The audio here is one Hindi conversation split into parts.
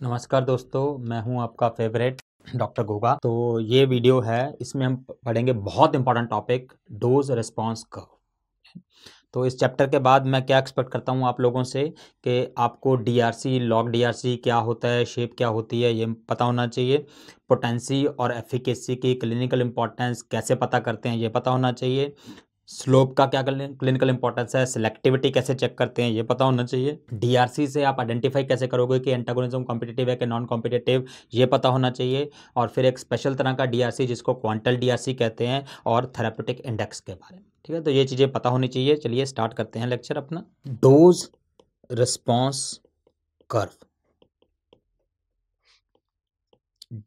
नमस्कार दोस्तों, मैं हूं आपका फेवरेट डॉक्टर गोगा। तो ये वीडियो है, इसमें हम पढ़ेंगे बहुत important topic dose response curve. तो इस चैप्टर के बाद मैं क्या एक्सपेक्ट करता हूं आप लोगों से कि आपको डीआरसी, लॉग डीआरसी क्या होता है, शेप क्या होती है, ये पता होना चाहिए। पोटेंसी और एफिकेसी की क्लिनिकल इंपॉर्टेंस कैसे पता करते हैं, ये पता होना चाहिए। स्लोप का क्या क्लिनिकल इंपॉर्टेंस है, सिलेक्टिविटी कैसे चेक करते हैं, ये पता होना चाहिए। डीआरसी से आप आइडेंटिफाई कैसे करोगे कि एंटागोनिज्म कॉम्पिटिटिव है कि नॉन कॉम्पिटिटिव, ये पता होना चाहिए। और फिर एक स्पेशल तरह का डीआरसी जिसको क्वांटल डीआरसी कहते हैं, और थेराप्यूटिक इंडेक्स के बारे में। ठीक है, तो ये चीज़ें पता होनी चाहिए। चलिए स्टार्ट करते हैं लेक्चर अपना। Dose response curve,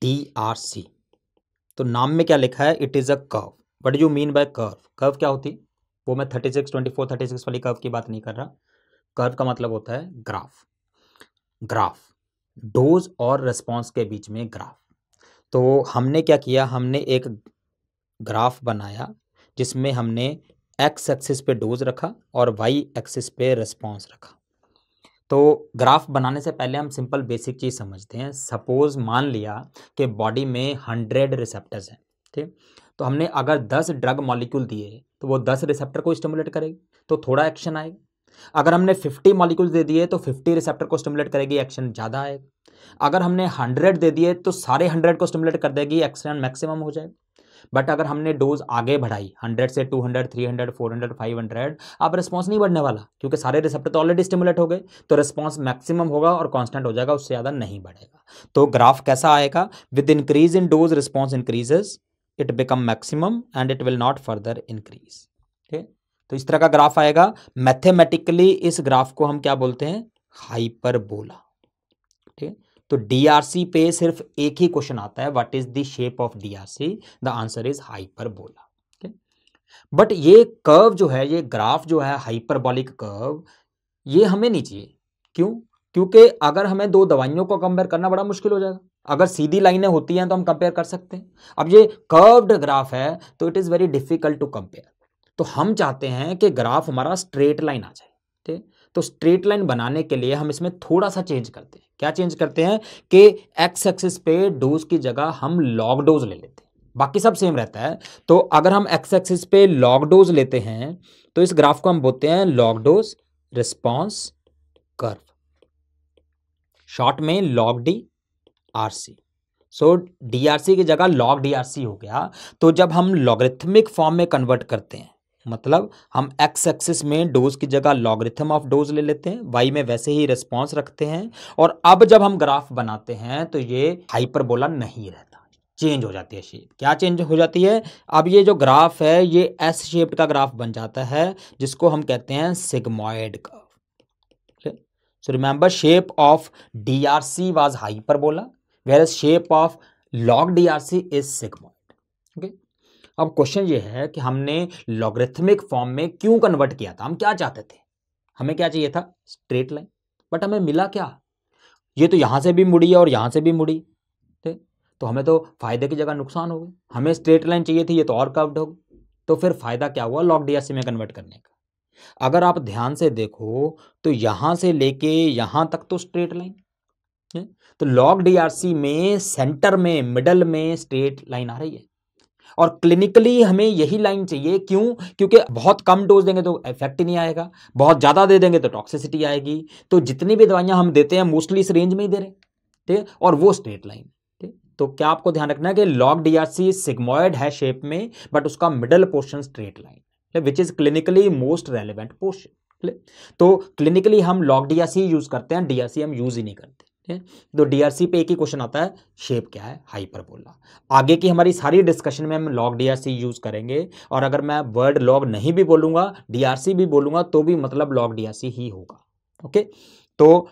DRC. तो नाम में क्या लिखा है? It is a curve. What do you mean by curve? Curve क्या होती है? वो मैं 36, 24, 36 वाली कर्व की बात नहीं कर रहा। कर्व का मतलब होता है ग्राफ। ग्राफ, डोज और रिस्पॉन्स के बीच में ग्राफ। तो हमने क्या किया, हमने एक ग्राफ बनाया जिसमें हमने एक्स एक्सिस पे डोज रखा और वाई एक्सिस पे रिस्पॉन्स रखा। तो ग्राफ बनाने से पहले हम सिंपल बेसिक चीज़ समझते हैं। सपोज मान लिया कि बॉडी में 100 रिसेप्टर्स हैं, ठीक। तो हमने अगर 10 ड्रग मॉलिक्यूल दिए तो वो 10 रिसेप्टर को स्टिमुलेट करेगी, तो थोड़ा एक्शन आएगा। अगर हमने 50 मॉलिक्यूल्स दे दिए तो 50 रिसेप्टर को स्टिमुलेट करेगी, एक्शन ज़्यादा आएगा। अगर हमने 100 दे दिए तो सारे 100 को स्टिमुलेट कर देगी, एक्शन मैक्सिमम हो जाएगा। बट अगर हमने डोज आगे बढ़ाई 100 से 200, 300, 400, 500, अब रिस्पॉन्स नहीं बढ़ने वाला क्योंकि सारे रिसेप्टर तो ऑलरेडी स्टिमुलेट हो गए। तो रिस्पॉन्स मैक्सिमम होगा और कांस्टेंट हो जाएगा, उससे ज़्यादा नहीं बढ़ेगा। तो ग्राफ कैसा आएगा? With increase in dose response increases, it become maximum and it will not further increase. ठीक, तो इस तरह का ग्राफ आएगा। मैथमेटिकली इस ग्राफ को हम क्या बोलते हैं? हाइपरबोला। ठीक, तो डीआरसी पे सिर्फ एक ही क्वेश्चन आता है, what is the shape of DRC? The answer is hyperbola. But ये कर्व जो है, ये ग्राफ जो है हाइपरबोलिक कर्व, ये हमें नहीं चाहिए। क्यों? क्योंकि अगर हमें दो दवाइयों को कंपेयर करना बड़ा मुश्किल हो जाएगा। अगर सीधी लाइनें होती हैं तो हम कंपेयर कर सकते हैं। अब ये कर्व्ड ग्राफ है तो it is very difficult to compare. तो हम चाहते हैं कि ग्राफ हमारा स्ट्रेट लाइन आ जाए। ठीक, तो स्ट्रेट लाइन बनाने के लिए हम इसमें थोड़ा सा चेंज करते हैं। क्या चेंज करते हैं कि एक्स एक्सिस पे डोज की जगह हम लॉग डोज ले लेते हैं, बाकी सब सेम रहता है। तो अगर हम एक्स एक्सिस पे लॉग डोज लेते हैं तो इस ग्राफ को हम बोलते हैं log dose response curve, short में लॉग डी आरसी। सो डीआरसी की जगह लॉग डीआरसी हो गया। तो जब हम लॉगरिथमिक फॉर्म में कन्वर्ट करते हैं, मतलब हम एक्स एक्सिस में डोज की जगह लॉगरिथम ऑफ डोज ले लेते हैं, वाई में वैसे ही रिस्पॉन्स रखते हैं, और अब जब हम ग्राफ बनाते हैं तो ये हाइपरबोला नहीं रहता, चेंज हो जाती है शेप। क्या चेंज हो जाती है? अब ये जो ग्राफ है ये एस शेप्ड का ग्राफ बन जाता है, जिसको हम कहते हैं sigmoid curve. So remember, shape of DRC was hyperbola, whereas shape of log DRC is sigmoid. Okay? अब क्वेश्चन ये है कि हमने लॉगरिथमिक फॉर्म में क्यों कन्वर्ट किया था? हम क्या चाहते थे? हमें क्या चाहिए था? Straight line. बट हमें मिला क्या? ये तो यहां से भी मुड़ी और यहां से भी मुड़ी। ठीक, तो हमें तो फायदे की जगह नुकसान हो गए। हमें स्ट्रेट लाइन चाहिए थी, ये तो और कर्व्ड हो गई। तो फिर फायदा क्या हुआ लॉग डीआरसी में कन्वर्ट करने का? अगर आप ध्यान से देखो तो यहां से लेके यहां तक तो स्ट्रेट लाइन है। तो लॉग डीआरसी में सेंटर में, मिडल में स्ट्रेट लाइन आ रही है, और क्लिनिकली हमें यही लाइन चाहिए। क्यों? क्योंकि बहुत कम डोज देंगे तो इफेक्ट ही नहीं आएगा, बहुत ज्यादा दे देंगे तो टॉक्सिसिटी आएगी। तो जितनी भी दवाइयां हम देते हैं मोस्टली इस रेंज में ही दे रहे हैं। ठीक, और वो स्ट्रेट लाइन। ठीक, तो क्या आपको ध्यान रखना है कि लॉग डीआरसी सिग्मॉइड है शेप में, बट उसका middle portion straight line, which is clinically most relevant portion. तो क्लिनिकली हम लॉग डीआरसी यूज करते हैं, डीआरसी हम यूज ही नहीं करते। तो डीआरसी पे एक ही क्वेश्चन आता है, शेप क्या है? हाइपरबोला। आगे की हमारी सारी डिस्कशन में हम लॉग डीआरसी यूज करेंगे, और अगर मैं वर्ड लॉग नहीं भी बोलूंगा, डीआरसी भी बोलूंगा, तो भी मतलब लॉग डीआरसी ही होगा। ओके, तो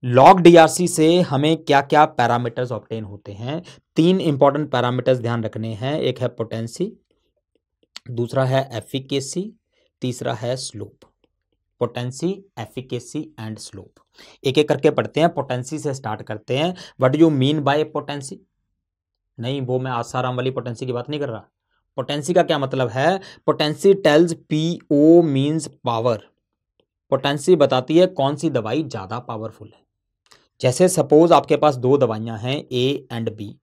लॉग डीआरसी से हमें क्या क्या पैरामीटर्स ऑब्टेन होते हैं? 3 इंपॉर्टेंट पैरामीटर्स ध्यान रखने हैं। एक है पोटेंसी, दूसरा है एफिकेसी, तीसरा है slope. Potency, efficacy and slope. एक एक करके पढ़ते हैं। पोटेंसी से स्टार्ट करते हैं। What do you mean by potency? नहीं, वो मैं आसाराम वाली पोटेंसी की बात नहीं कर रहा। पोटेंसी का क्या मतलब है? Potency tells, po means power. Potency बताती है कौन सी दवाई ज्यादा पावरफुल है। जैसे सपोज आपके पास दो दवाइयां हैं ए एंड बी,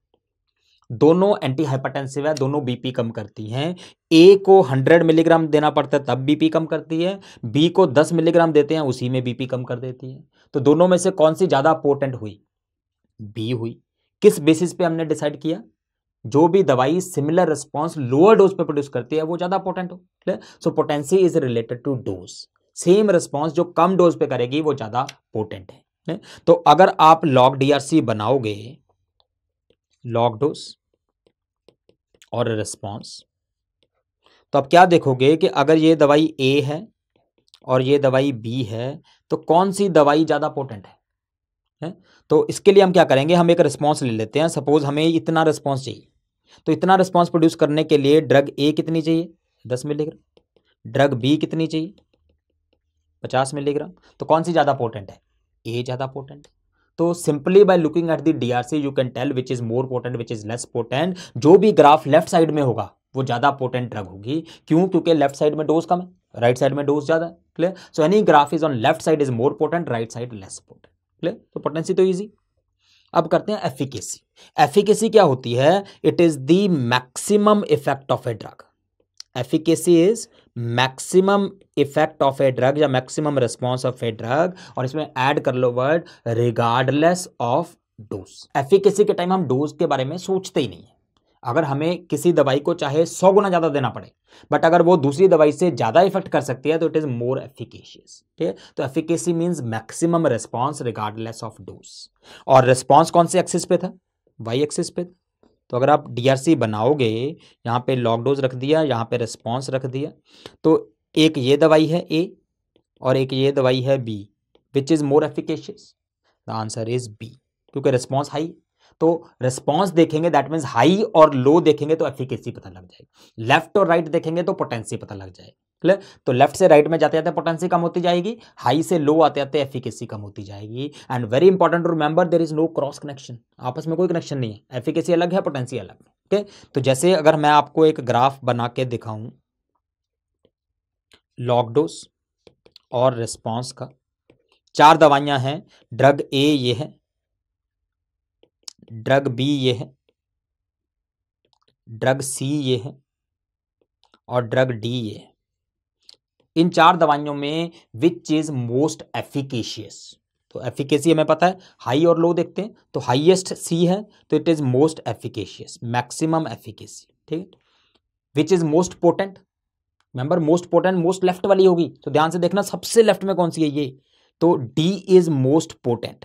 दोनों एंटी हाइपरटेंसिव है, दोनों बीपी कम करती हैं। ए को 100 मिलीग्राम देना पड़ता है तब बीपी कम करती है, बी को 10 मिलीग्राम देते हैं उसी में बीपी कम कर देती है। तो दोनों में से कौन सी ज्यादा पोटेंट हुई? बी हुई। किस बेसिस पे हमने डिसाइड किया? जो भी दवाई सिमिलर रिस्पॉन्स लोअर डोज पे प्रोड्यूस करती है वो ज्यादा पोटेंट हो। So potency is related to dose. Same response जो कम डोज पे करेगी वो ज्यादा पोटेंट है। तो अगर आप लॉग डीआरसी बनाओगे, लॉग डोज और रिस्पॉन्स, तो आप क्या देखोगे कि अगर ये दवाई ए है और ये दवाई बी है तो कौन सी दवाई ज्यादा पोटेंट है? तो इसके लिए हम क्या करेंगे, हम एक रिस्पॉन्स ले लेते हैं। सपोज हमें इतना रिस्पॉन्स चाहिए, तो इतना रिस्पॉन्स प्रोड्यूस करने के लिए ड्रग ए कितनी चाहिए? 10 मिलीग्राम। ड्रग बी कितनी चाहिए? 50 मिलीग्राम। तो कौन सी ज्यादा पोटेंट है? ए ज्यादा पोटेंट है। तो simply by looking at the DRC you can tell which is more potent which is less potent. जो भी ग्राफ लेफ्ट साइड में होगा वो ज्यादा पोटेंट ड्रग होगी। क्यों? क्योंकि लेफ्ट साइड में डोज कम है, राइट साइड में डोज ज्यादा है। Clear? So any graph is on left side is more potent, right side less potent. Clear? तो पोटेंसी तो इजी। अब करते हैं एफिकेसी। एफिकेसी क्या होती है? It is the maximum effect of a drug. Efficacy is maximum effect of a drug या maximum response of a drug, और इसमें ऐड कर लो word regardless of dose. Efficacy के टाइम हम डोज के बारे में सोचते ही नहीं है। अगर हमें किसी दवाई को चाहे 100 गुना ज्यादा देना पड़े, बट अगर वो दूसरी दवाई से ज्यादा इफेक्ट कर सकती है तो इट इज मोर एफिकेशियस। ठीक है? तो efficacy means maximum response regardless of dose. और रिस्पॉन्स कौन से एक्सिस पे था? वाई एक्सिस पे। तो अगर आप डीआरसी बनाओगे, यहाँ पे लॉग डोज रख दिया, यहाँ पे रिस्पॉन्स रख दिया, तो एक ये दवाई है ए और एक ये दवाई है B, which is more efficacious? The answer is B, क्योंकि रिस्पॉन्स हाई। तो रिस्पॉन्स देखेंगे दैट मीन्स हाई और लो देखेंगे तो एफिकेसी पता लग जाएगी, लेफ्ट और राइट देखेंगे तो पोटेंसी पता लग जाएगी। क्लियर? तो लेफ्ट से राइट में जाते जाते पोटेंसी कम होती जाएगी, हाई से लो आते आते एफिकेसी कम होती जाएगी। And very important to remember, there is no cross connection, आपस में कोई कनेक्शन नहीं है। एफिकेसी अलग है, पोटेंसी अलग है। ठीक? तो जैसे अगर मैं आपको एक ग्राफ बना के दिखाऊं लॉग डोज और रिस्पॉन्स का, 4 दवाइयां हैं, ड्रग ए ये है, ड्रग बी ये है, ड्रग सी ये है और ड्रग डी ये है। इन 4 दवाइयों में विच इज मोस्ट एफिकेशियस? तो एफिकेसी हमें पता है, हाई और लो देखते हैं, तो हाईएस्ट सी है तो it is most efficacious, maximum efficacy. ठीक है? Which is most potent? Remember most potent most left वाली होगी, तो ध्यान से देखना सबसे लेफ्ट में कौन सी है ये, तो D is most potent.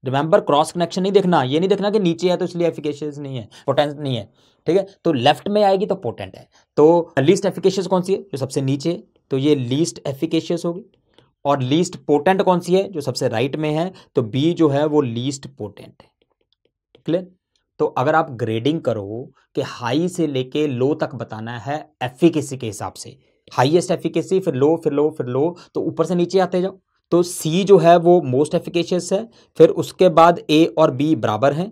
Remember cross connection नहीं देखना, ये नहीं देखना कि नीचे है तो इसलिए एफिकेशियस नहीं है, पोटेंट नहीं है। ठीक है? तो लेफ्ट में आएगी तो पोटेंट है। तो लीस्ट एफिकेशियस कौन सी है? जो सबसे नीचे है, तो ये लीस्ट एफिकेशियस होगी। और लीस्ट पोटेंट कौन सी है? जो सबसे राइट में है, तो बी जो है वो लीस्ट पोटेंट है। क्लियर? तो अगर आप ग्रेडिंग करो कि हाई से लेके लो तक बताना है एफिकेसी के हिसाब से, हाईएस्ट एफिकेसी फिर लो फिर लो फिर लो, तो ऊपर से नीचे आते जाओ, तो सी जो है वो मोस्ट एफिकेशियस है, फिर उसके बाद ए और बी बराबर हैं,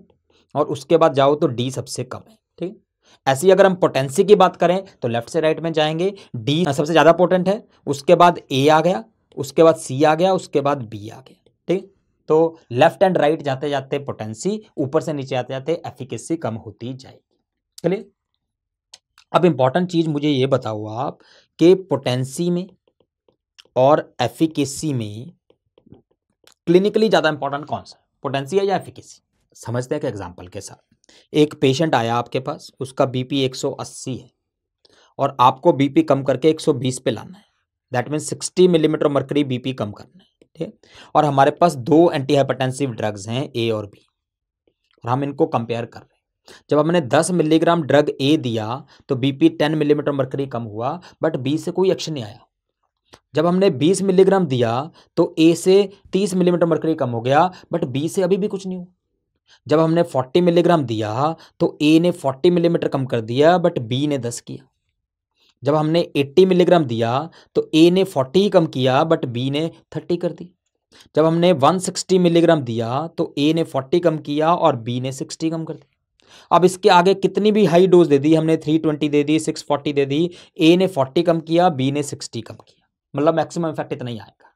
और उसके बाद जाओ तो डी सबसे कम है। ठीक? ऐसी अगर हम पोटेंसी की बात करें तो लेफ्ट से राइट में जाएंगे, डी सबसे ज्यादा पोटेंट है, उसके बाद ए आ गया, उसके बाद सी आ गया, उसके बाद बी आ गया। ठीक? तो लेफ्ट एंड राइट जाते जाते पोटेंसी, ऊपर से नीचे आते जाते एफिकेसी कम होती जाएगी। चलिए, अब इंपॉर्टेंट चीज मुझे ये बताओ आप कि पोटेंसी में और एफिकेसी में क्लिनिकली ज्यादा इंपॉर्टेंट कौन सा है, पोटेंसी है या एफिकेसी? समझते हैं कि एग्जांपल के साथ। एक पेशेंट आया आपके पास, उसका बीपी 180 है और आपको बीपी कम करके 120 पे लाना है, that mean 60 millimetre mercury BP कम करना है। ठीक? और हमारे पास 2 एंटी हाइपरटेंसिव ड्रग्स हैं ए और बी, और हम इनको कंपेयर कर रहे हैं। जब हमने 10 मिलीग्राम ड्रग ए दिया तो बीपी 10 मिलीमीटर मर्करी कम हुआ, बट बी से कोई एक्शन नहीं आया। जब हमने 20 मिलीग्राम दिया तो ए से 30 मिलीमीटर मर्करी कम हो गया, बट बी से अभी भी कुछ नहीं हुआ। जब हमने 40 मिलीग्राम दिया तो ए ने 40 मिलीमीटर कम कर दिया, बट बी ने 10 किया। जब हमने 80 मिलीग्राम दिया तो ए ने 40 ही कम किया, बट बी ने 30 कर दी। जब हमने 160 मिलीग्राम दिया तो ए ने 40 कम किया और बी ने 60 कम कर दी। अब इसके आगे कितनी भी हाई डोज दे दी, हमने 320 दे दी, 640 दे दी, ए ने 40 कम किया, बी ने 60 कम किया, मतलब मैक्सिमम इफेक्ट इतना ही आएगा।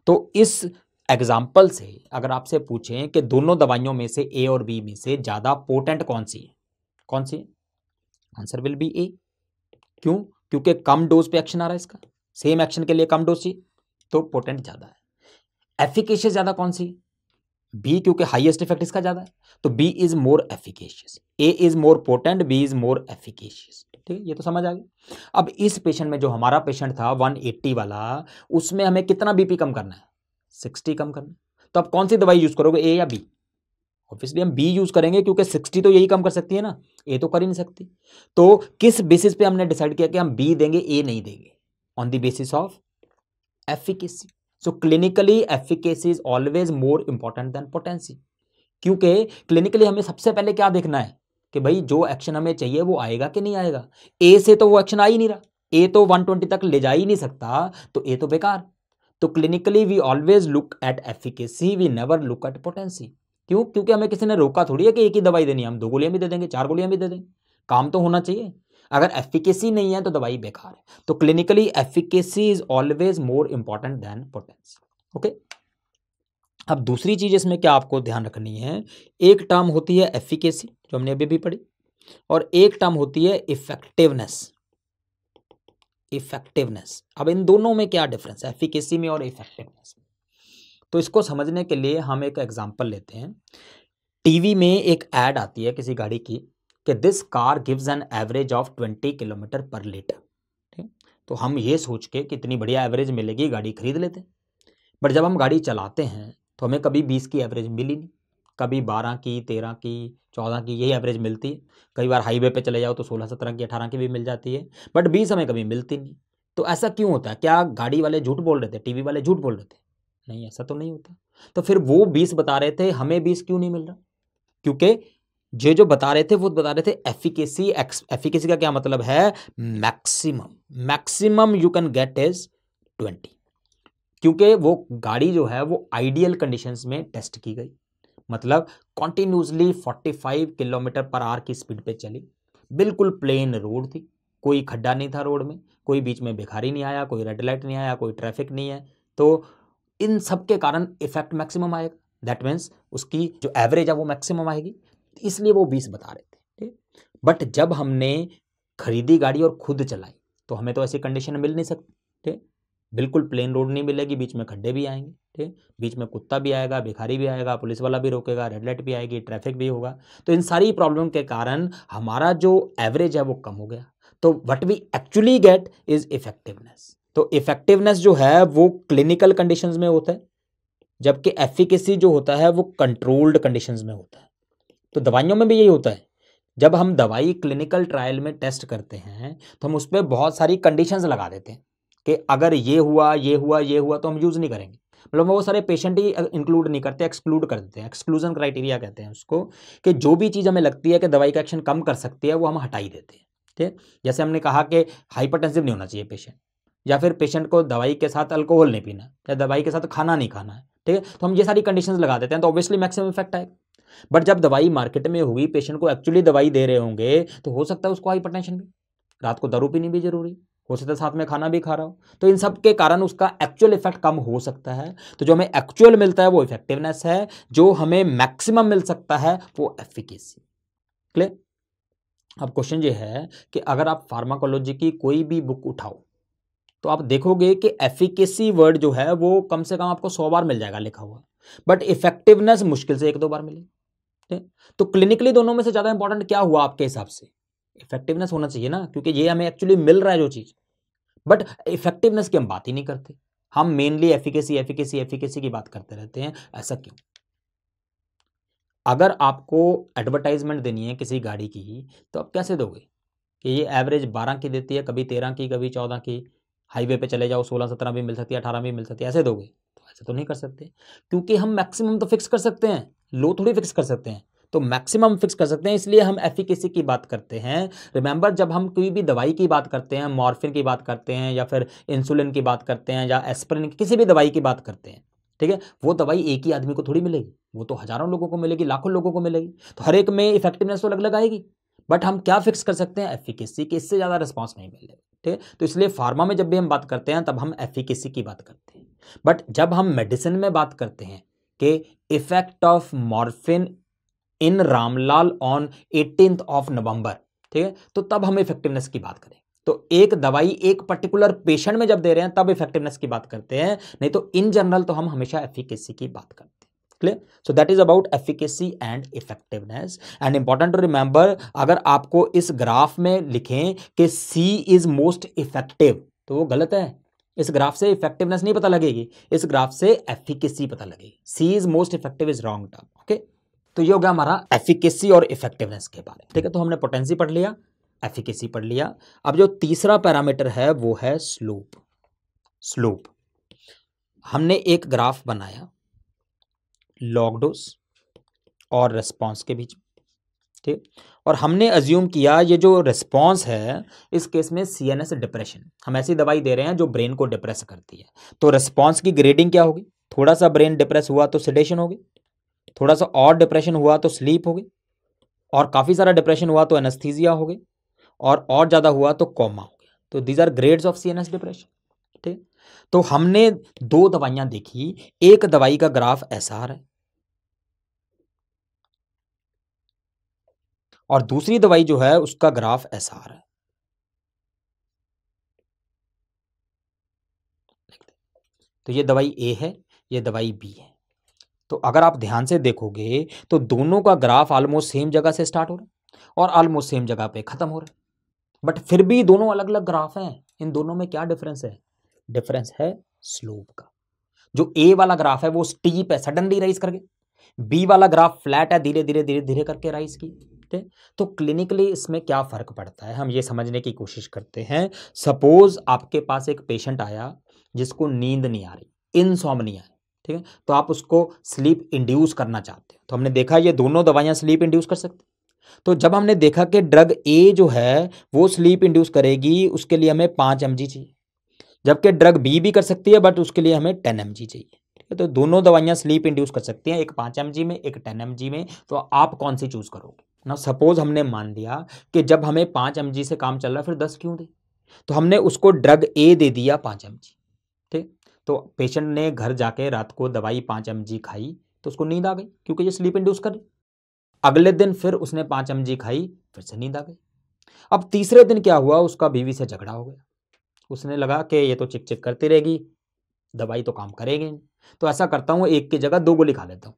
तो इस एग्जाम्पल से अगर आपसे पूछें कि दोनों दवाइयों में से ए और बी में से ज़्यादा पोटेंट कौन सी है, कौन सी है, आंसर विल बी ए। क्यों? क्योंकि कम डोज पे एक्शन आ रहा है इसका, सेम एक्शन के लिए कम डोज चाहिए, तो पोटेंट ज़्यादा है। एफिकेशियस ज़्यादा कौन सी? बी, क्योंकि हाईएस्ट इफेक्ट इसका ज़्यादा है, तो B is more efficacious. A is more potent, B is more efficacious. ठीक है, ये तो समझ आ गया। अब इस पेशेंट में जो हमारा पेशेंट था 180 वाला, उसमें हमें कितना बीपी कम करना है? 60 कम करना है। तो अब कौन सी दवाई यूज करोगे, ए या बी? ऑब्वियसली हम बी यूज करेंगे, क्योंकि 60 तो यही कम कर सकती है ना, ए तो कर ही नहीं सकती। तो किस बेसिस पे हमने डिसाइड किया कि हम बी देंगे, ए नहीं देंगे? On the basis of efficacy. So clinically efficacy is always more important than potency, क्योंकि क्लिनिकली हमें सबसे पहले क्या देखना है कि भाई जो एक्शन हमें चाहिए वो आएगा कि नहीं आएगा। ए से तो वो एक्शन आ ही नहीं रहा, ए तो 120 तक ले जा ही नहीं सकता, तो ए तो बेकार। तो clinically we always look at efficacy, we never look at potency. क्यों? क्योंकि हमें किसी ने रोका थोड़ी है कि एक ही दवाई देनी है, हम 2 गोलियां भी दे देंगे, 4 गोलियां भी दे देंगे, काम तो होना चाहिए। अगर एफिकेसी नहीं है तो दवाई बेकार है। तो clinically efficacy is always more important than potency. Okay, अब दूसरी चीज इसमें क्या आपको ध्यान रखनी है, एक टर्म होती है एफिकेसी जो हमने अभी भी पढ़ी, और एक टर्म होती है इफेक्टिवनेस। इफेक्टिवनेस, अब इन दोनों में क्या डिफरेंस है, एफिकेसी में और इफेक्टिवनेस में? तो इसको समझने के लिए हम एक एग्जांपल लेते हैं। टीवी में एक ऐड आती है किसी गाड़ी की कि this car gives an average of 20 kilometre पर लीटर। ठीक, तो हम ये सोच के कि इतनी बढ़िया एवरेज मिलेगी, गाड़ी खरीद लेते हैं। बट जब हम गाड़ी चलाते हैं तो हमें कभी 20 की एवरेज मिली नहीं, कभी 12 की, 13 की, 14 की, यही एवरेज मिलती है। कई बार हाईवे पे चले जाओ तो 16, 17 की, 18 की भी मिल जाती है, बट 20 हमें कभी मिलती नहीं। तो ऐसा क्यों होता है? क्या गाड़ी वाले झूठ बोल रहे थे, टीवी वाले झूठ बोल रहे थे? नहीं, ऐसा तो नहीं होता। तो फिर वो 20 बता रहे थे, हमें 20 क्यों नहीं मिल रहा? क्योंकि जो बता रहे थे वो बता रहे थे एफिकेसी। एफिकेसी का क्या मतलब है? Maximum. Maximum you can get is 20, क्योंकि वो गाड़ी जो है वो आइडियल कंडीशंस में टेस्ट की गई, मतलब कॉन्टिन्यूसली 45 किलोमीटर पर आवर की स्पीड पे चली, बिल्कुल प्लेन रोड थी, कोई खड्डा नहीं था रोड में, कोई बीच में भिखारी नहीं आया, कोई रेड लाइट नहीं आया, कोई ट्रैफिक नहीं है। तो इन सब के कारण इफेक्ट मैक्सिमम आएगा, दैट मीन्स उसकी जो एवरेज है वो मैक्सिमम आएगी, इसलिए वो 20 बता रहे थे। ठीक, बट जब हमने खरीदी गाड़ी और खुद चलाई तो हमें तो ऐसी कंडीशन मिल नहीं सकती। ठीक, बिल्कुल प्लेन रोड नहीं मिलेगी, बीच में खड्डे भी आएंगे, ठीक, बीच में कुत्ता भी आएगा, भिखारी भी आएगा, पुलिस वाला भी रोकेगा, रेड लाइट भी आएगी, ट्रैफिक भी होगा। तो इन सारी प्रॉब्लम के कारण हमारा जो एवरेज है वो कम हो गया। तो what we actually get is effectiveness. तो इफेक्टिवनेस जो है वो क्लिनिकल कंडीशंस में होता है, जबकि एफिकेसी जो होता है वो कंट्रोल्ड कंडीशंस में होता है। तो दवाइयों में भी यही होता है, जब हम दवाई क्लिनिकल ट्रायल में टेस्ट करते हैं तो हम उस पर बहुत सारी कंडीशंस लगा देते हैं कि अगर ये हुआ, ये हुआ, ये हुआ तो हम यूज़ नहीं करेंगे। मतलब वो सारे पेशेंट ही इंक्लूड नहीं करते, एक्सक्लूड कर देते हैं, एक्सक्लूजन क्राइटेरिया कहते हैं उसको, कि जो भी चीज़ हमें लगती है कि दवाई का एक्शन कम कर सकती है वो हम हटा ही देते हैं। ठीक, जैसे हमने कहा कि हाइपरटेंसिव नहीं होना चाहिए पेशेंट, या फिर पेशेंट को दवाई के साथ अल्कोहल नहीं पीना, या दवाई के साथ खाना नहीं खाना है। ठीक है, तो हम ये सारी कंडीशंस लगा देते हैं, तो ऑब्वियसली मैक्सिमम इफेक्ट आएगा। बट जब दवाई मार्केट में हुई, पेशेंट को एक्चुअली दवाई दे रहे होंगे, तो हो सकता है उसको हाइपरटेंशन भी, रात को दारू पीनी भी जरूरी, हो सकता है साथ में खाना भी खा रहा हो, तो इन सब के कारण उसका एक्चुअल इफेक्ट कम हो सकता है। तो जो हमें एक्चुअल मिलता है वो इफेक्टिवनेस है, जो हमें मैक्सिमम मिल सकता है वो एफिकेसी। क्लियर? अब क्वेश्चन ये है कि अगर आप फार्माकोलॉजी की कोई भी बुक उठाओ तो आप देखोगे कि एफिकेसी वर्ड जो है वो कम से कम आपको 100 बार मिल जाएगा लिखा हुआ, बट इफेक्टिवनेस मुश्किल से 1-2 बार मिलेगी। तो क्लिनिकली दोनों में से ज्यादा इंपॉर्टेंट क्या हुआ आपके हिसाब से? इफेक्टिवनेस होना चाहिए ना, क्योंकि ये हमें एक्चुअली मिल रहा है जो चीज, बट इफेक्टिवनेस की हम बात ही नहीं करते, हम मेनली एफिकेसी एफिकेसी एफिकेसी की बात करते रहते हैं। ऐसा क्यों? अगर आपको एडवर्टाइजमेंट देनी है किसी गाड़ी की तो आप कैसे दोगे कि ये एवरेज 12 की देती है, कभी 13 की, कभी 14 की, हाईवे पे चले जाओ 16-17 भी मिल सकती है, 18 भी मिल सकती है, ऐसे दोगे? तो ऐसे तो नहीं कर सकते, क्योंकि हम मैक्सिमम तो फिक्स कर सकते हैं, लो थोड़ी फिक्स कर सकते हैं। तो मैक्सिमम फिक्स कर सकते हैं, इसलिए हम एफिकेसी की बात करते हैं। रिमेंबर, जब हम कोई भी दवाई की बात करते हैं, मॉर्फिन की बात करते हैं, या फिर इंसुलिन की बात करते हैं, या एस्पिरिन, किसी भी दवाई की बात करते हैं, ठीक है, वो दवाई एक ही आदमी को थोड़ी मिलेगी, वो तो हजारों लोगों को मिलेगी, लाखों लोगों को मिलेगी, तो हर एक में इफेक्टिवनेस तो अलग अलग आएगी। बट हम क्या फिक्स कर सकते हैं? एफिकेसी की, इससे ज़्यादा रिस्पॉन्स नहीं मिलेगा। ठीक है, तो इसलिए फार्मा में जब भी हम बात करते हैं तब हम एफिकेसी की बात करते हैं। बट जब हम मेडिसिन में बात करते हैं कि effect of morphine in Ramlal on 18th of November, ठीक है, तो तब हम इफेक्टिवनेस की बात करें। तो एक दवाई एक पर्टिकुलर पेशेंट में जब दे रहे हैं तब इफेक्टिवनेस की बात करते हैं, नहीं तो इन जनरल तो हम हमेशा एफिकेसी की बात करते हैं। Clear? So that is about efficacy and effectiveness. And important to remember, अगर आपको इस ग्राफ में लिखें कि सी इज मोस्ट इफेक्टिव तो वो गलत है। इस ग्राफ से इफेक्टिवनेस नहीं पता लगेगी, इस ग्राफ से एफिकेसी पता लगेगी। C is most effective is wrong term. Okay, तो ये हो गया हमारा एफिकेसी और इफेक्टिवनेस के बारे में। ठीक है, तो हमने पोटेंसी पढ़ लिया, एफिकेसी पढ़ लिया। अब जो तीसरा पैरामीटर है वो है स्लोप। स्लोप, हमने एक ग्राफ बनाया लॉग डोज और रिस्पॉन्स के बीच में, ठीक, और हमने अज्यूम किया ये जो रिस्पॉन्स है इस केस में सीएनएस डिप्रेशन, हम ऐसी दवाई दे रहे हैं जो ब्रेन को डिप्रेस करती है, तो रिस्पॉन्स की ग्रेडिंग क्या होगी? थोड़ा सा ब्रेन डिप्रेस हुआ तो सेडेशन होगी, थोड़ा सा और डिप्रेशन हुआ तो स्लीप होगी, और काफी सारा डिप्रेशन हुआ तो एनेस्थीसिया हो गई, और ज्यादा हुआ तो कोमा हो गया। तो these are grades of CNS depression. ठीक, तो हमने दो दवाइयां देखी, एक दवाई का ग्राफ ऐसा आ रहा है और दूसरी दवाई जो है उसका ग्राफ ऐसा आ रहा है। तो ये दवाई ए है, ये दवाई बी है। तो अगर आप ध्यान से देखोगे तो दोनों का ग्राफ ऑलमोस्ट सेम जगह से स्टार्ट हो रहा है और ऑलमोस्ट सेम जगह पे खत्म हो रहा है, बट फिर भी दोनों अलग अलग ग्राफ हैं। इन दोनों में क्या डिफरेंस है? डिफरेंस है स्लोप का। जो ए वाला ग्राफ है वो स्टीप है, सडनली राइज करके, बी वाला ग्राफ फ्लैट है, धीरे धीरे धीरे धीरे करके राइज की। ठीक, तो क्लिनिकली इसमें क्या फर्क पड़ता है हम ये समझने की कोशिश करते हैं। सपोज आपके पास एक पेशेंट आया जिसको नींद नहीं आ रही, इनसोम्निया है, ठीक है, तो आप उसको स्लीप इंड्यूस करना चाहते हैं। तो हमने देखा ये दोनों दवाइयां स्लीप इंड्यूस कर सकते। तो जब हमने देखा कि ड्रग ए जो है वो स्लीप इंड्यूस करेगी, उसके लिए हमें 5 mg चाहिए, जबकि ड्रग बी भी कर सकती है बट उसके लिए हमें 10 mg चाहिए। ठीक है, तो दोनों दवाइयां स्लीप इंड्यूस कर सकती हैं, एक 5 mg में, एक 10 mg में। तो आप कौन सी चूज करोगे ना? सपोज हमने मान लिया कि जब हमें 5 mg से काम चल रहा है फिर 10 क्यों दे, तो हमने उसको ड्रग ए दे दिया 5 mg। ठीक, तो पेशेंट ने घर जाके रात को दवाई 5 mg खाई तो उसको नींद आ गई क्योंकि ये स्लीप इंड्यूस कर रही। अगले दिन फिर उसने 5 mg खाई, फिर से नींद आ गई। अब तीसरे दिन क्या हुआ, उसका बीवी से झगड़ा हो गया, उसने लगा कि ये तो चिक चिक करती रहेगी, दवाई तो काम करेगी नहीं, तो ऐसा करता हूँ एक की जगह 2 गोली खा लेता हूँ।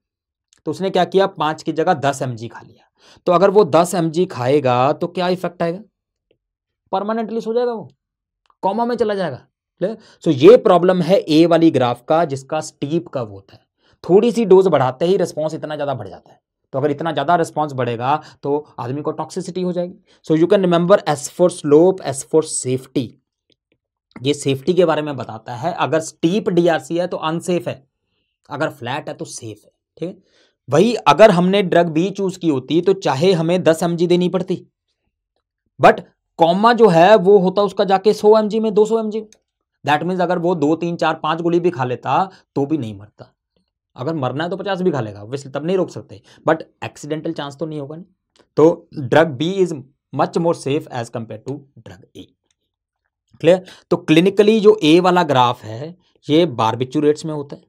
तो उसने क्या किया, 5 की जगह 10 mg खा लिया। तो अगर वो 10 mg खाएगा तो क्या इफेक्ट आएगा? परमानेंटली सो जाएगा, वो कोमा में चला जाएगा। सो ये प्रॉब्लम है ए वाली ग्राफ का, जिसका स्टीप कर्व होता है। थोड़ी सी डोज बढ़ाते ही रिस्पॉन्स इतना ज्यादा बढ़ जाता है, तो अगर इतना ज्यादा रिस्पॉन्स बढ़ेगा तो आदमी को टॉक्सिसिटी हो जाएगी। So you can remember S for slope, S for safety. ये सेफ्टी के बारे में बताता है, अगर स्टीप डीआरसी है तो अनसेफ है, अगर फ्लैट है तो सेफ है। ठीक है, वही अगर हमने ड्रग बी चूज की होती तो चाहे हमें 10 mg देनी पड़ती, बट कॉमा जो है वो होता उसका जाके 100 mg में, 200 mg। दैट मीन्स अगर वो 2 3 4 5 गोली भी खा लेता तो भी नहीं मरता। अगर मरना है तो 50 भी खा लेगा, वैसे तब नहीं रोक सकते, बट एक्सीडेंटल चांस तो नहीं होगा नहीं। तो drug B is much more safe as compare to drug A. Clear? तो क्लिनिकली जो ए वाला ग्राफ है ये बारबिचुरेट्स में होता है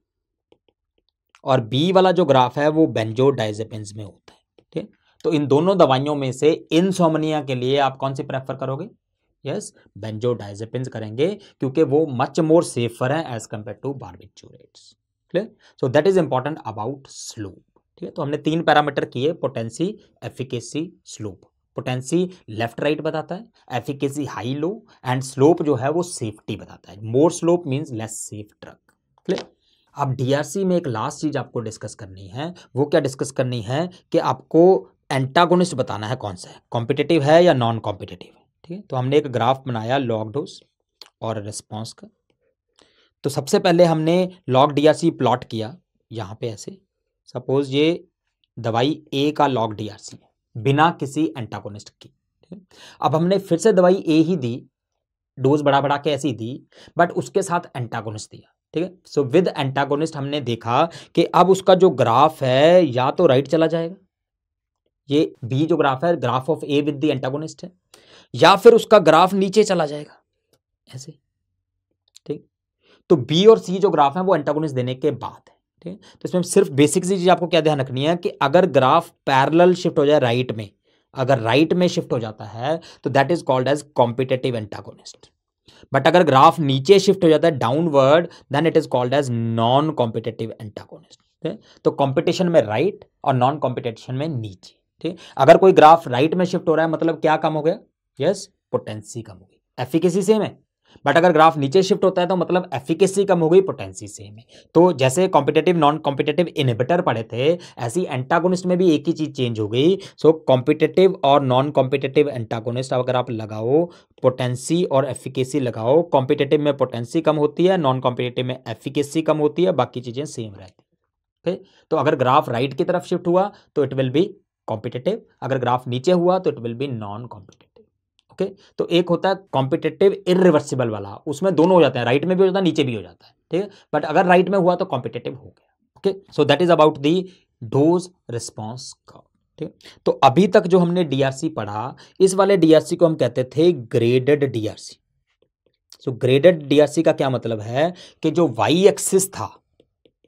और बी वाला जो ग्राफ है वो बेंजोडाइजेपिन्स में होता है। ठीक, तो इन दोनों दवाइयों में से इनसोम्निया के लिए आप कौन सी प्रेफर करोगे? यस, बेंजोडाइजेपिन्स करेंगे क्योंकि वो मच मोर सेफर है as compare to barbiturates. Clear? So that is important about slope. ठीक है, तो हमने 3 पैरामीटर किए, potency, efficacy, slope. Potency left right बताता है, efficacy high low, and slope जो है वो सेफ्टी बताता है। More slope means less safe drug. Clear? अब डीआरसी में एक लास्ट चीज आपको डिस्कस करनी है, वो क्या डिस्कस करनी है कि आपको एंटागोनिस्ट बताना है कौन सा है, कॉम्पिटिटिव है या नॉन कॉम्पिटिटिव है। ठीक है, तो हमने एक ग्राफ बनाया लॉग डोज और रिस्पॉन्स का। तो सबसे पहले हमने लॉग डीआरसी प्लॉट किया यहाँ पे ऐसे, सपोज ये दवाई ए का लॉग डीआरसी है बिना किसी एंटागोनिस्ट की। अब हमने फिर से दवाई ए ही दी, डोज बढ़ा बढ़ा के ऐसी दी, बट उसके साथ एंटागोनिस्ट दिया। ठीक है, सो विद एंटागोनिस्ट हमने देखा कि अब उसका जो ग्राफ है या तो राइट चला जाएगा, ये बी जो ग्राफ है graph of A with the antagonist है, या फिर उसका ग्राफ नीचे चला जाएगा ऐसे। ठीक, तो बी और सी जो ग्राफ है वो एंटागोनिस्ट देने के बाद है, ठीक है। तो इसमें सिर्फ बेसिक सी चीज आपको क्या ध्यान रखनी है कि अगर ग्राफ पैरेलल शिफ्ट हो जाए राइट में, अगर राइट में शिफ्ट हो जाता है तो that is called as competitive antagonist. But अगर ग्राफ नीचे शिफ्ट हो जाता है downward, then it is called as non competitive antagonist. तो कंपटीशन में राइट और नॉन कॉम्पिटिशन में नीचे, ठीक। अगर कोई ग्राफ राइट में शिफ्ट हो रहा है मतलब क्या कम हो गया, यस, पोटेंसी कम हो गई, एफिकेसी सेम है। बट अगर ग्राफ नीचे शिफ्ट होता है तो मतलब एफिकेसी कम हो गई, पोटेंसी सेम है। तो जैसे कॉम्पिटेटिव नॉन कॉम्पिटेटिव इनहिबिटर पढ़े थे, ऐसी एंटागोनिस्ट में भी एक ही चीज चेंज हो गई। सो कॉम्पिटेटिव और नॉन कॉम्पिटेटिव एंटागोनिस्ट अगर आप लगाओ, पोटेंसी और एफिकेसी लगाओ, कॉम्पिटेटिव में पोटेंसी कम होती है, नॉन कॉम्पिटेटिव में एफिकेसी कम होती है, बाकी चीजें सेम रहती है। तो अगर ग्राफ राइट की तरफ शिफ्ट हुआ तो इट विल बी कॉम्पिटेटिव, अगर ग्राफ नीचे हुआ तो it will be non competitive. Okay, तो एक होता है कॉम्पिटेटिव इररिवर्सिबल वाला, उसमें दोनों हो जाते हैं, राइट में भी हो जाता है, नीचे भी हो जाता है, ठीक है। बट अगर राइट में हुआ तो कॉम्पिटेटिव हो गया। Okay, so that is about the dose response curve, ठीक। तो अभी तक जो हमने डीआरसी पढ़ा, इस वाले डीआरसी को हम कहते थे ग्रेडेड डीआरसी। सो ग्रेडेड डीआरसी का क्या मतलब है कि जो वाई एक्सिस था,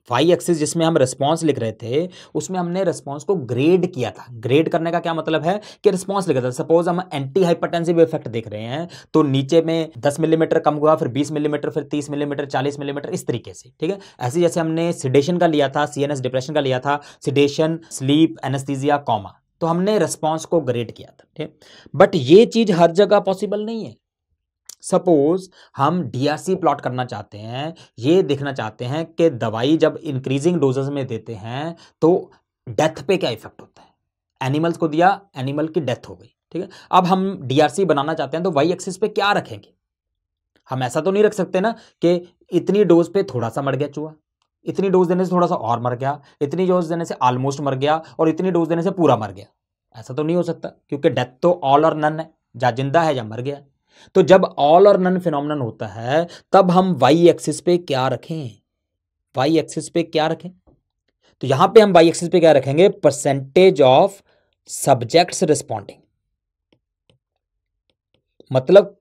वाई एक्सिस जिसमें हम रिस्पांस लिख रहे थे, उसमें हमने रिस्पांस को ग्रेड किया था। ग्रेड करने का क्या मतलब है कि रिस्पांस लिखा था, सपोज हम एंटी हाइपरटेंसिव इफेक्ट देख रहे हैं तो नीचे में 10 मिलीमीटर कम हुआ, फिर 20 मिलीमीटर, फिर 30 मिलीमीटर, 40 मिलीमीटर, इस तरीके से, ठीक है। ऐसे जैसे हमने सिडेशन का लिया था, सीएनएस डिप्रेशन का लिया था, सिडेशन, स्लीप, एनेस्थीसिया, कॉमा, तो हमने रिस्पांस को ग्रेड किया था, ठीक। बट ये चीज हर जगह पॉसिबल नहीं है। सपोज हम डीआरसी प्लॉट करना चाहते हैं, ये देखना चाहते हैं कि दवाई जब इंक्रीजिंग डोजेस में देते हैं तो डेथ पे क्या इफेक्ट होता है। एनिमल्स को दिया, एनिमल की डेथ हो गई, ठीक है। अब हम डीआरसी बनाना चाहते हैं तो वाई एक्सिस पे क्या रखेंगे। हम ऐसा तो नहीं रख सकते ना कि इतनी डोज पे थोड़ा सा मर गया चूहा, इतनी डोज देने से थोड़ा सा और मर गया, इतनी डोज देने से ऑलमोस्ट मर गया, और इतनी डोज देने से पूरा मर गया। ऐसा तो नहीं हो सकता, क्योंकि डेथ तो ऑल और नन है, या जिंदा है या मर गया। तो जब ऑल और नन फिनोमिनन होता है तब हम वाई एक्सिस पे क्या रखें, वाई एक्सिस पे क्या रखें। तो यहां पे हम वाई एक्सिस पे क्या रखेंगे, परसेंटेज ऑफ सब्जेक्ट्स रिस्पॉन्डिंग। मतलब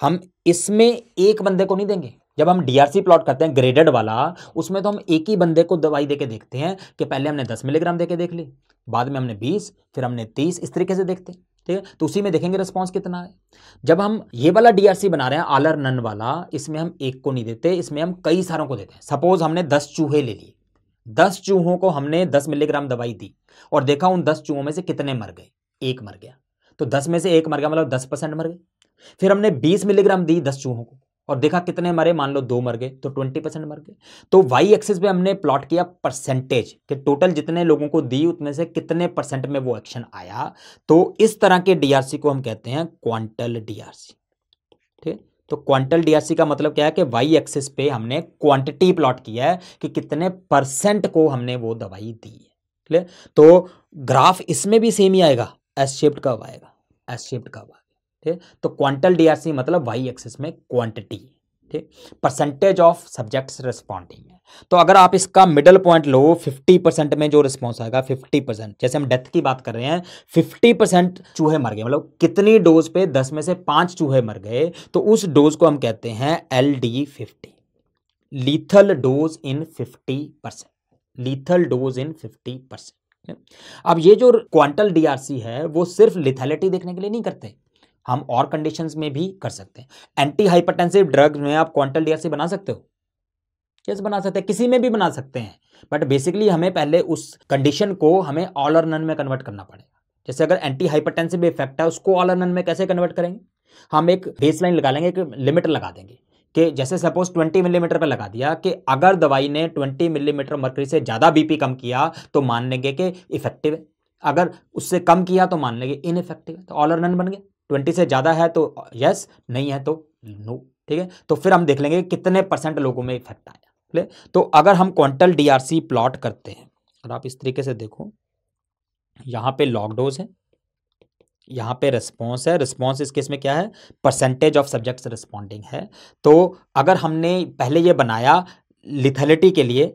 हम इसमें एक बंदे को नहीं देंगे। जब हम डीआरसी प्लॉट करते हैं ग्रेडेड वाला, उसमें तो हम एक ही बंदे को दवाई देके देखते हैं कि पहले हमने 10 मिलीग्राम देके देख ली, बाद में हमने 20, फिर हमने 30, इस तरीके से देखते हैं, ठीक है। तो उसी में देखेंगे रिस्पांस कितना है। जब हम ये वाला डीआरसी बना रहे हैं आल और नन वाला, इसमें हम एक को नहीं देते, इसमें हम कई सारों को देते हैं। सपोज हमने 10 चूहे ले लिए, 10 चूहों को हमने 10 मिलीग्राम दवाई दी और देखा उन 10 चूहों में से कितने मर गए, एक मर गया। तो 10 में से एक मर गया, मतलब 10% मर गए। फिर हमने 20 मिलीग्राम दी 10 चूहों को और देखा कितने मरे, मान लो 2 मर गए, तो 20% मर गए। तो वाई एक्सिस पे हमने प्लॉट किया परसेंटेज कि टोटल जितने लोगों को दी उतने से कितने परसेंट में वो एक्शन आया। तो इस तरह के डीआरसी को हम कहते हैं क्वांटल डीआरसी, ठीक। तो क्वांटल डीआरसी का मतलब क्या है कि वाई एक्सिस पे हमने क्वांटिटी प्लॉट किया है कि कितने परसेंट को हमने वो दवाई दी है, ठीक। तो ग्राफ इसमें भी सेम ही आएगा, एस शेप्ड कर्व आएगा, एस शेप्ड कर्व आएगा, ठीक। तो क्वांटल डीआरसी मतलब वाई एक्सिस में क्वांटिटी, ठीक, परसेंटेज ऑफ सब्जेक्ट्स रिस्पॉन्डिंग है। तो अगर आप इसका मिडल पॉइंट लो, 50% में जो रिस्पॉन्स आएगा 50%, जैसे हम डेथ की बात कर रहे हैं, 50% चूहे मर गए, मतलब कितनी डोज पे 10 में से 5 चूहे मर गए, तो उस डोज को हम कहते हैं LD50, लीथल डोज इन 50%, लीथल डोज इन 50%। अब ये जो क्वांटल डीआरसी है वो सिर्फ लिथैलिटी देखने के लिए नहीं करते, हम और कंडीशंस में भी कर सकते हैं। एंटी हाइपरटेंसिव ड्रग में आप क्वांटल डीआरसी बना सकते हो, कैसे बना सकते हैं, किसी में भी बना सकते हैं, बट बेसिकली हमें पहले उस कंडीशन को हमें ऑल और नन में कन्वर्ट करना पड़ेगा। जैसे अगर एंटी हाइपरटेंसिव इफेक्ट है, उसको ऑल और नन में कैसे कन्वर्ट करेंगे, हम एक बेसलाइन लगा लेंगे, एक लिमिट लगा देंगे कि जैसे सपोज 20 मिलीमीटर पर लगा दिया कि अगर दवाई ने 20 मिलीमीटर मर्करी से ज्यादा बीपी कम किया तो मान लेंगे कि इफेक्टिव है, अगर उससे कम किया तो मान लेंगे इनइफेक्टिव है। तो ऑल और नन बन गए, 20 से ज्यादा है तो यस, नहीं है तो नो, ठीक है। तो फिर हम देख लेंगे कितने परसेंट लोगों में इफेक्ट आया। तो अगर हम क्वांटल डीआरसी प्लॉट करते हैं, और आप इस तरीके से देखो, यहां पे लॉग डोज है, यहां पे रिस्पॉन्स है, रिस्पॉन्स इस केस में क्या है, परसेंटेज ऑफ सब्जेक्ट्स रिस्पॉन्डिंग है। तो अगर हमने पहले ये बनाया लिथैलिटी के लिए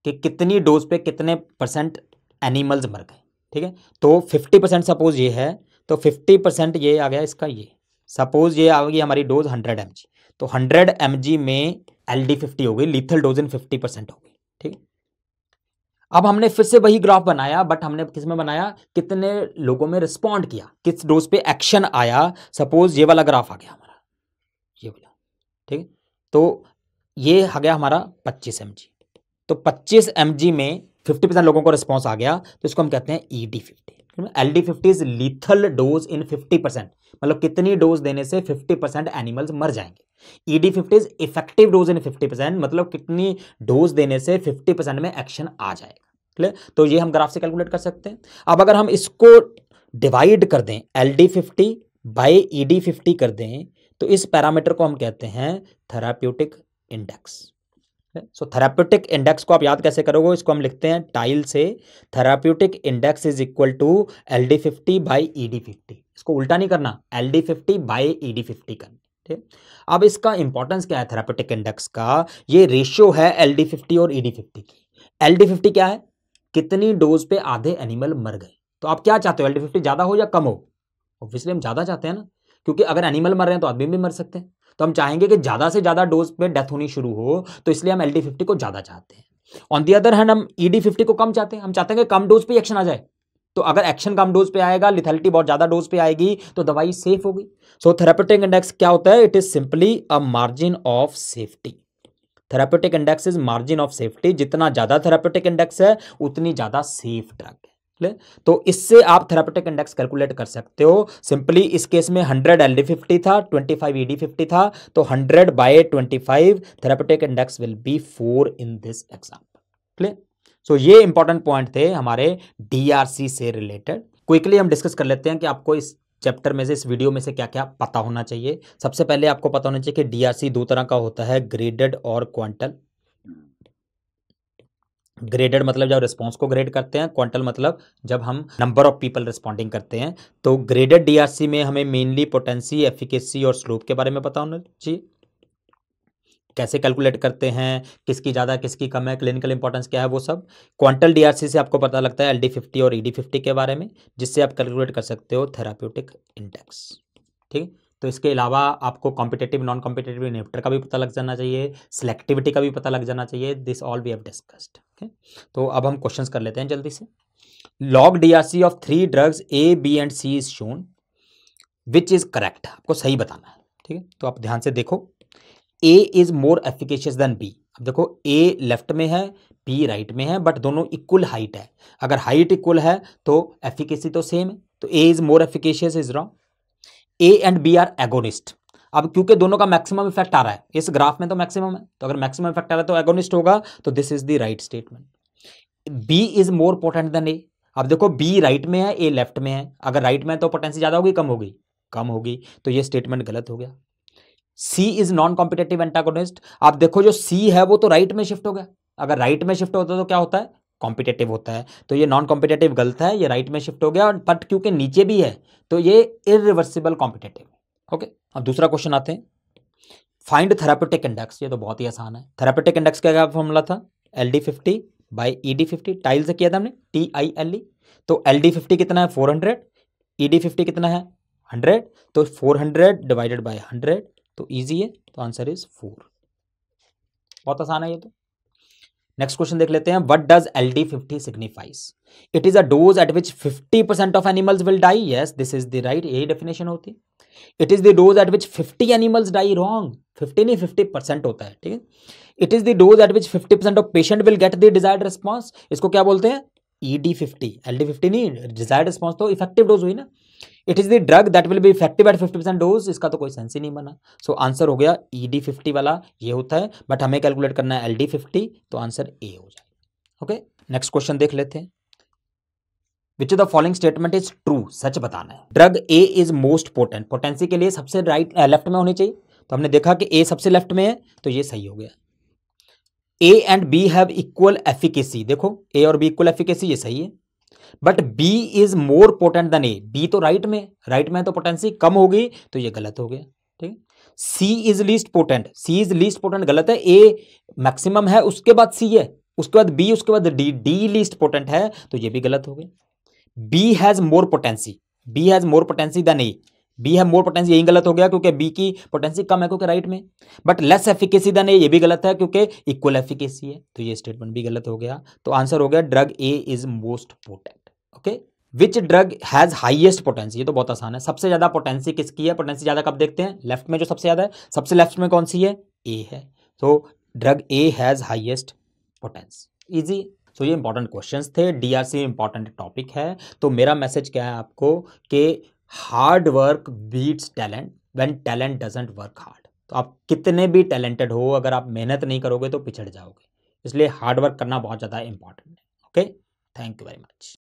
कि कितनी डोज पे कितने परसेंट एनिमल्स मर गए, ठीक है, तो 50% सपोज ये है, तो 50% ये आ गया इसका, ये सपोज ये आ गई हमारी डोज 100 mg, तो 100 mg में LD50 हो गई, लीथल डोज इन 50% हो गई, ठीक। अब हमने फिर से वही ग्राफ बनाया, बट हमने किस में बनाया, कितने लोगों में रिस्पॉन्ड किया, किस डोज पे एक्शन आया। सपोज ये वाला ग्राफ आ गया हमारा, ये वाला, ठीक। तो ये आ गया हमारा 25 mg, तो 25 mg में 50% लोगों को रिस्पॉन्स आ गया, तो इसको हम कहते हैं ED50। LD50 is lethal dose इन 50%, मतलब कितनी डोज देने से 50% एनिमल्स मर जाएंगे। ED50 इज इफेक्टिव डोज इन 50%, मतलब कितनी डोज देने से 50% में एक्शन आ जाएगा। क्लियर? तो ये हम ग्राफ से कैलकुलेट कर सकते हैं। अब अगर हम इसको डिवाइड कर दें, LD50 बाय ED50 कर दें, तो इस पैरामीटर को हम कहते हैं थेराप्यूटिक इंडेक्स। सो थेराप्यूटिक इंडेक्स को आप याद कैसे करोगे, इसको हम लिखते हैं टाइल से, therapeutic index is equal to LD50 by ED50। इसको उल्टा नहीं करना, LD50 बाई ED50 करना, ठीक। अब इसका इंपॉर्टेंस क्या है थेराप्यूटिक इंडेक्स का, ये रेशियो है LD50 और ED50 की। LD50 क्या है, कितनी डोज पे आधे एनिमल मर गए। तो आप क्या चाहते हो, LD50 ज्यादा हो या कम हो? ऑब्वियसली हम ज्यादा चाहते हैं ना, क्योंकि अगर एनिमल मर रहे हैं तो आदमी भी मर सकते हैं। तो हम चाहेंगे कि ज्यादा से ज्यादा डोज पे डेथ होनी शुरू हो, तो इसलिए हम LD50 को ज्यादा चाहते हैं। ऑन दी अदर हैंड हम ED50 को कम चाहते हैं, हम चाहते हैं कि कम डोज पे एक्शन आ जाए। तो अगर एक्शन कम डोज पे आएगा, लिथैलिटी बहुत ज्यादा डोज पे आएगी, तो दवाई सेफ होगी। सो थेराप्यूटिक इंडेक्स क्या होता है, it is simply a margin of safety. Therapeutic index is margin of safety, जितना ज्यादा थेराप्यूटिक इंडेक्स है उतनी ज्यादा सेफ ड्रग है। तो इससे आप थेराप्यूटिक इंडेक्स कैलकुलेट कर सकते हो सिंपली। इस केस में 100 LD50 था, 25 ED50 था, तो 100 by 25 therapeutic index will be 4 in this example. Clear? So ये इंपॉर्टेंट पॉइंट थे हमारे DRC से रिलेटेड। क्विकली हम डिस्कस कर लेते हैं कि आपको इस चैप्टर में से, इस वीडियो में से क्या क्या पता होना चाहिए। सबसे पहले आपको पता होना चाहिए कि DRC दो तरह का होता है, ग्रेडेड और क्वांटल। ग्रेडेड मतलब जब रिस्पॉन्स को ग्रेड करते हैं, क्वांटल मतलब जब हम नंबर ऑफ पीपल रिस्पॉन्डिंग करते हैं। तो ग्रेडेड DRC में हमें मेनली पोटेंसी, एफिकेसी और स्लोप के बारे में पता होना चाहिए। कैसे कैलकुलेट करते हैं, किसकी ज़्यादा किसकी कम है, क्लिनिकल इंपॉर्टेंस क्या है, वो सब। क्वांटल DRC से आपको पता लगता है LD50 और ED50 के बारे में, जिससे आप कैलकुलेट कर सकते हो थेराप्यूटिक इंडेक्स, ठीक। तो इसके अलावा आपको कॉम्पिटेटिव, नॉन कॉम्पिटेटिव इनहिबिटर का भी पता लग जाना चाहिए, सिलेक्टिविटी का भी पता लग जाना चाहिए। This all we have discussed. Okay, तो अब हम क्वेश्चंस कर लेते हैं जल्दी से। Log DRC of 3 drugs A, B and C is shown, which is correct, आपको सही बताना है, ठीक है। तो आप ध्यान से देखो, A is more efficacious than B। अब देखो, A लेफ्ट में है, B राइट में है, बट दोनों इक्वल हाइट है। अगर हाइट इक्वल है तो एफिकेसी तो सेम है, तो A is more efficacious is wrong. A and B are agonist. अब क्योंकि दोनों का मैक्सिमम इफेक्ट आ रहा है, इस ग्राफ में तो मैक्सिमम है, तो अगर मैक्सिमम इफेक्ट आ रहा है तो एगोनिस्ट होगा, तो this is the right statement. B is more potent then A। अब देखो, B राइट में है, A लेफ्ट में है, अगर राइट में है तो पोटेंसी ज्यादा होगी कम होगी? कम होगी, तो ये स्टेटमेंट गलत हो गया। C is non competitive antagonist. आप देखो, जो C है वो तो राइट में शिफ्ट हो गया, अगर राइट में शिफ्ट होता है तो क्या होता है, कॉम्पिटेटिव होता है, तो ये नॉन कॉम्पिटेटिव गलत है, ये राइट में शिफ्ट हो गया, बट क्योंकि नीचे भी है तो ये इरिवर्सिबल कॉम्पिटेटिव है। ओके, अब दूसरा क्वेश्चन आते हैं, फाइंड थेराप्यूटिक इंडेक्स। ये तो बहुत ही आसान है। थेराप्यूटिक इंडेक्स का क्या फॉर्मूला था, LD50 बाई ED50, टाइल से किया था हमने, TILE। तो LD50 कितना है, 400, ED50 कितना है, 100, तो 400 डिवाइडेड बाई 100, तो इजी है, तो आंसर इज 4। बहुत आसान है ये तो। नेक्स्ट क्वेश्चन देख लेते हैं, what does LD50 signifies? It is a dose at which 50% of animals will die. Yes, this is the right, यही डेफिनेशन होती है। It is the dose at which 50 animals die. Wrong, 50 नहीं, 50% होता है, ठीक है। It is the dose at which 50% of patient will get the desired response. इसको क्या बोलते हैं, ED50। LD50 नहीं, डिजायर्ड रिस्पॉन्स तो इफेक्टिव डोज हुई ना। It is the drug that will be effective eight 50% dose, इसका तो कोई सेंस ही नहीं बना। सो आंसर हो गया ED50 वाला, ये होता है, बट हमें कैलकुलेट करना है LD50, तो आंसर A हो जाएगा। ओके, नेक्स्ट क्वेश्चन देख लेते हैं, which of the following statement is true, सच बताना है। Drug A is most potent, potency के लिए सबसे राइट लेफ्ट में होनी चाहिए, तो हमने देखा कि A सबसे लेफ्ट में है, तो ये सही हो गया। A and B have equal efficacy, देखो A और B इक्वल एफिकेसी, ये सही है, but B is more potent then A। B तो राइट में तो पोटेंसी कम होगी, तो ये गलत हो गया, ठीक। C is least potent, C is least potent गलत है, A मैक्सिमम है, उसके बाद C है, उसके बाद B, उसके बाद D लीस्ट पोटेंट है, तो ये भी गलत हो गया। B has more potency, B has more potency than A, B है मोर पोटेंसी, यही गलत हो गया क्योंकि बी की पोटेंसी कम है क्योंकि राइट में। बट लेस एफिकेसी देन ए, ये भी गलत है क्योंकि इक्वल एफिकेसी है, तो ये स्टेटमेंट भी गलत हो गया। तो आंसर हो गया drug A is most potent. Okay, which drug has highest potency, ये तो बहुत आसान है। सबसे ज्यादा पोटेंसी किसकी है? पोटेंसी ज्यादा कब देखते हैं? लेफ्ट में जो सबसे ज्यादा है, सबसे लेफ्ट में कौन सी है? ए है। तो drug A has highest potency. Easy. So ये इंपॉर्टेंट क्वेश्चंस थे, डीआरसी इंपॉर्टेंट टॉपिक है। तो मेरा मैसेज क्या है आपको कि hard work beats talent when talent doesn't work hard. तो आप कितने भी टैलेंटेड हो, अगर आप मेहनत नहीं करोगे तो पिछड़ जाओगे। इसलिए हार्ड वर्क करना बहुत ज़्यादा इंपॉर्टेंट है। Okay, thank you very much.